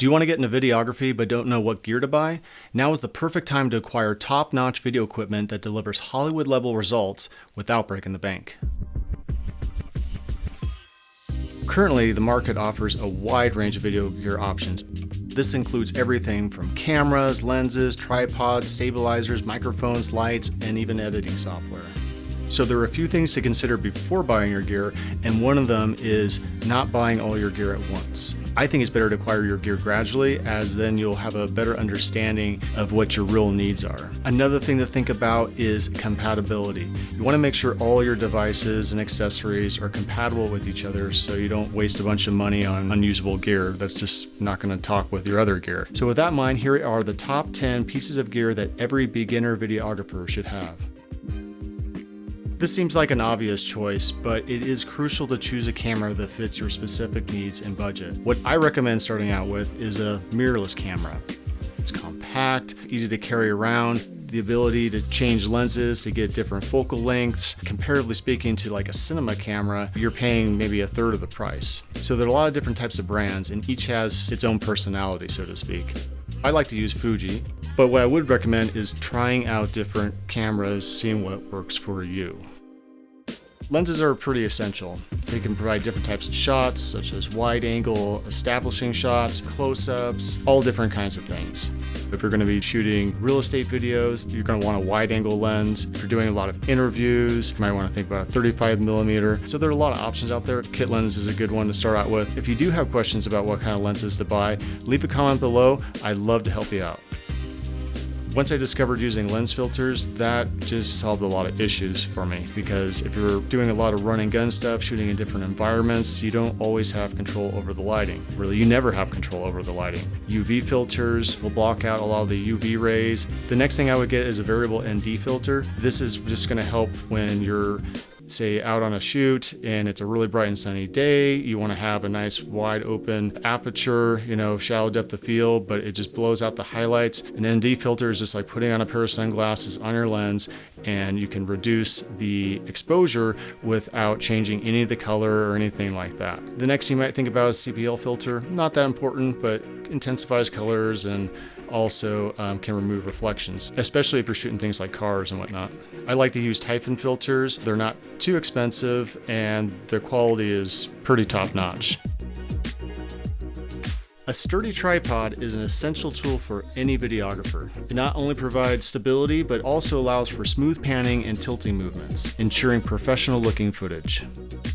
Do you want to get into videography but don't know what gear to buy? Now is the perfect time to acquire top-notch video equipment that delivers Hollywood-level results without breaking the bank. Currently, the market offers a wide range of video gear options. This includes everything from cameras, lenses, tripods, stabilizers, microphones, lights, and even editing software. So there are a few things to consider before buying your gear, and one of them is not buying all your gear at once. I think it's better to acquire your gear gradually, as then you'll have a better understanding of what your real needs are. Another thing to think about is compatibility. You want to make sure all your devices and accessories are compatible with each other so you don't waste a bunch of money on unusable gear that's just not going to talk with your other gear. So with that in mind, here are the top 10 pieces of gear that every beginner videographer should have. This seems like an obvious choice, but it is crucial to choose a camera that fits your specific needs and budget. What I recommend starting out with is a mirrorless camera. It's compact, easy to carry around, the ability to change lenses to get different focal lengths. Comparatively speaking to like a cinema camera, you're paying maybe a third of the price. So there are a lot of different types of brands and each has its own personality, so to speak. I like to use Fuji, but what I would recommend is trying out different cameras, seeing what works for you. Lenses are pretty essential. They can provide different types of shots, such as wide angle, establishing shots, close-ups, all different kinds of things. If you're going to be shooting real estate videos, you're going to want a wide angle lens. If you're doing a lot of interviews, you might want to think about a 35mm. So there are a lot of options out there. Kit lens is a good one to start out with. If you do have questions about what kind of lenses to buy, leave a comment below. I'd love to help you out. Once I discovered using lens filters, that just solved a lot of issues for me, because if you're doing a lot of run and gun stuff, shooting in different environments, you don't always have control over the lighting. Really, you never have control over the lighting. UV filters will block out a lot of the UV rays. The next thing I would get is a variable ND filter. This is just going to help when you're say out on a shoot and it's a really bright and sunny day. You want to have a nice wide open aperture, shallow depth of field, but it just blows out the highlights. An ND filter is just like putting on a pair of sunglasses on your lens, and you can reduce the exposure without changing any of the color or anything like that. The next you might think about is CPL filter. Not that important, but intensifies colors and also can remove reflections, especially if you're shooting things like cars and whatnot. I like to use Tiffen filters. They're not too expensive and their quality is pretty top-notch. A sturdy tripod is an essential tool for any videographer. It not only provides stability, but also allows for smooth panning and tilting movements, ensuring professional-looking footage.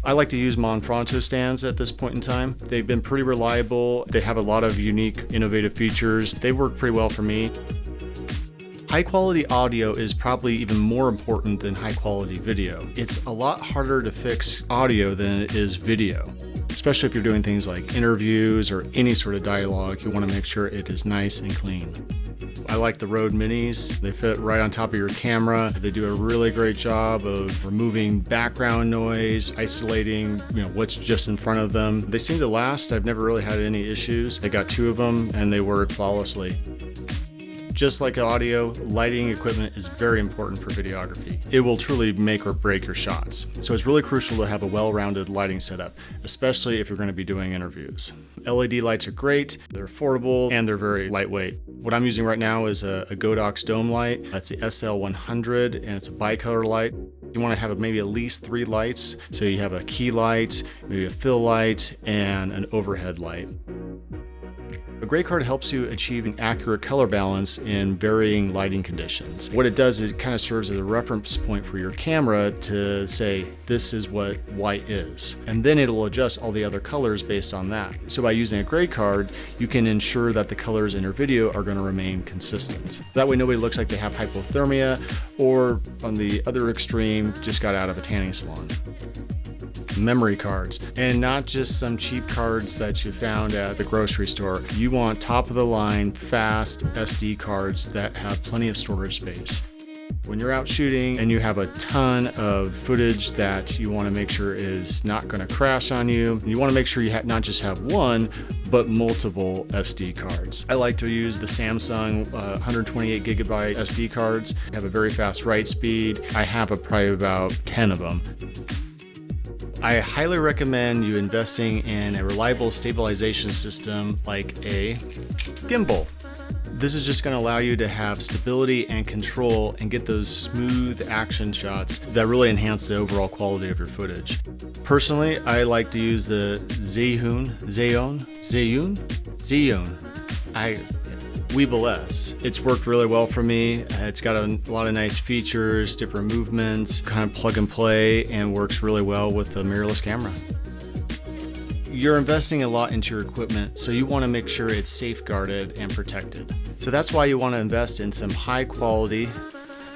I like to use Manfrotto stands at this point in time. They've been pretty reliable. They have a lot of unique, innovative features. They work pretty well for me. High-quality audio is probably even more important than high-quality video. It's a lot harder to fix audio than it is video. Especially if you're doing things like interviews or any sort of dialogue, you want to make sure it is nice and clean. I like the Rode Minis. They fit right on top of your camera. They do a really great job of removing background noise, isolating what's just in front of them. They seem to last. I've never really had any issues. I got 2 of them and they work flawlessly. Just like audio, lighting equipment is very important for videography. It will truly make or break your shots. So it's really crucial to have a well-rounded lighting setup, especially if you're going to be doing interviews. LED lights are great, they're affordable, and they're very lightweight. What I'm using right now is a Godox dome light. That's the SL100, and it's a bicolor light. You want to have maybe at least 3 lights. So you have a key light, maybe a fill light, and an overhead light. A gray card helps you achieve an accurate color balance in varying lighting conditions. What it does is it kind of serves as a reference point for your camera to say, this is what white is. And then it'll adjust all the other colors based on that. So by using a gray card, you can ensure that the colors in your video are going to remain consistent. That way nobody looks like they have hypothermia, or on the other extreme, just got out of a tanning salon. Memory cards, and not just some cheap cards that you found at the grocery store. You want top of the line, fast SD cards that have plenty of storage space. When you're out shooting and you have a ton of footage that you want to make sure is not going to crash on you, you want to make sure you not just have one, but multiple SD cards. I like to use the Samsung 128 gigabyte SD cards. They have a very fast write speed. I have probably about 10 of them. I highly recommend you investing in a reliable stabilization system like a gimbal. This is just going to allow you to have stability and control and get those smooth action shots that really enhance the overall quality of your footage. Personally, I like to use the Zhiyun Weebill S. It's worked really well for me. It's got a lot of nice features, different movements, kind of plug and play, and works really well with the mirrorless camera. You're investing a lot into your equipment, so you want to make sure it's safeguarded and protected. So that's why you want to invest in some high quality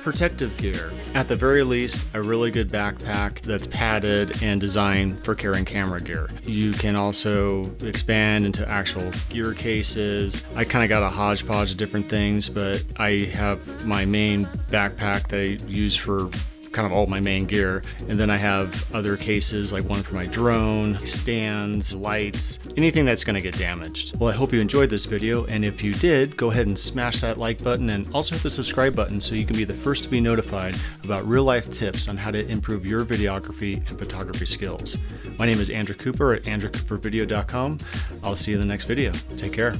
protective gear. At the very least, a really good backpack that's padded and designed for carrying camera gear. You can also expand into actual gear cases. I kind of got a hodgepodge of different things, but I have my main backpack that I use for kind of all my main gear, and then I have other cases like one for my drone, stands, lights, anything that's going to get damaged. Well, I hope you enjoyed this video, and if you did, go ahead and smash that like button and also hit the subscribe button so you can be the first to be notified about real-life tips on how to improve your videography and photography skills. My name is Andrew Cooper at andrewcoopervideo.com. I'll see you in the next video. Take care.